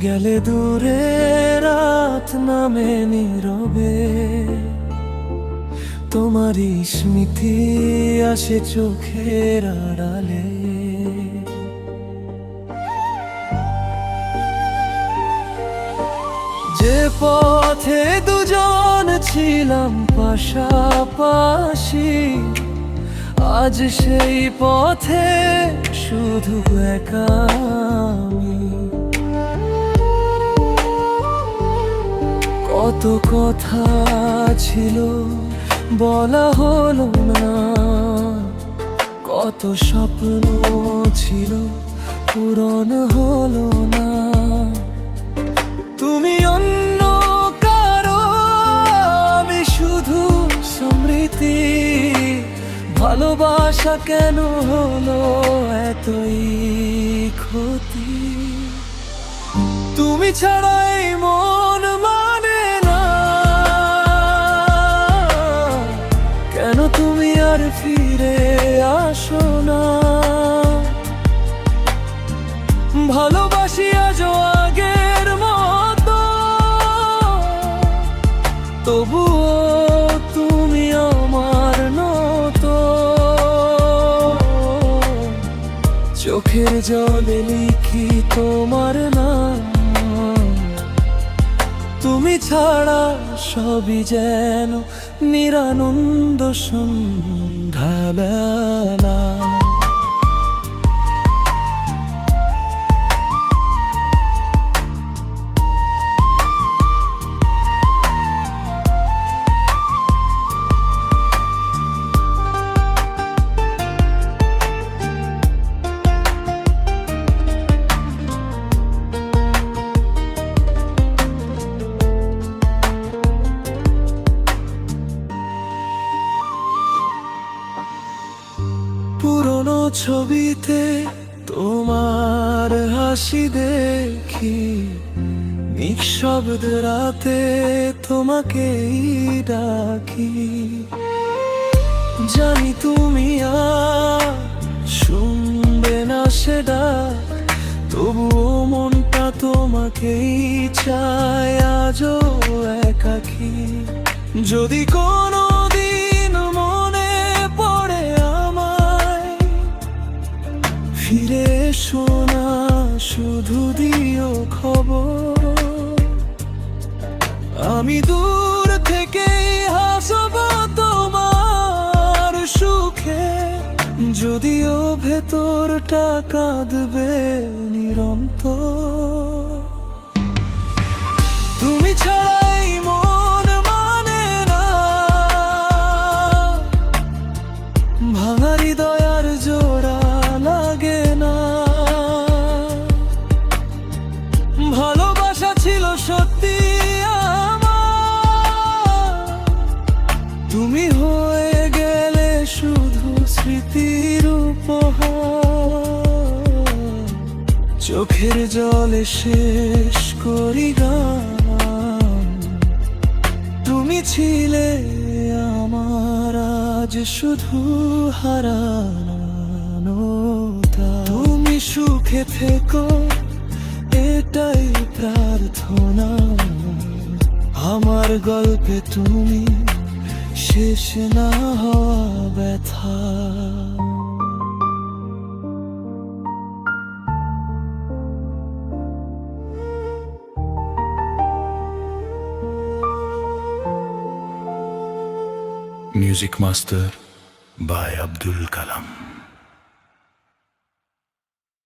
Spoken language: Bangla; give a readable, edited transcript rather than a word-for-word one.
গেলে দূরে রাত নামে নীরবে, তোমারই স্মৃতি আসে চোখের আড়ালে। যে পথে দুজন ছিলাম পাশাপাশি, আজ সেই পথে শুধু একা আমি। কত কথা ছিল বলা হলো না, কত স্বপ্ন ছিল পূরণ হলো না। তুমি অন্য কারো, আমি শুধু স্মৃতি। ভালোবাসা কেন হলো এতই ক্ষতি? তুমি ছাড়াই মন মানে না, কেন তুমি আর ফিরে আসো না? ভালোবাসি আজও আগের মতো, তবুও তুমি আমার নত। চোখের জলে লিখি তোমার নাম, তুমি ছাড়া সবই যেন নিরানন্দ সন্ধ্যাবেলা। পুরনো ছবিতে তোমার হাসি দেখি, নিঃশব্দ রাতে তোমাকেই ডাকি। জানি তুমি আর শুনবে না সেটা, তবুও মনটা তোমাকেই চায় আজও একাকী। যদি কোনো দিন মনে পড়ে আমায়, ফিরে এসো না, শুধু দিও খবর। আমি দূর থেকেই হাসব তোমার সুখে, যদিও ভেতরটা কাঁদবে নিরন্তর। তুমি ছাড়াই মন মানে না, ভাঙা হৃদয়ার জোড়া লাগে না। ভালোবাসা ছিল সত্যি আমার, তুমি হয়ে গেলে শুধু স্মৃতির উপহার। চোখের জলে শেষ করি গান, তুমি ছিলে আমার আজ শুধু হারানো। তুমি সুখে থেকো, এটাই প্রার্থনা। আমার গল্পে তুমি শেষ না হওয়া ব্যথা। Music Master by Abdul Kalam.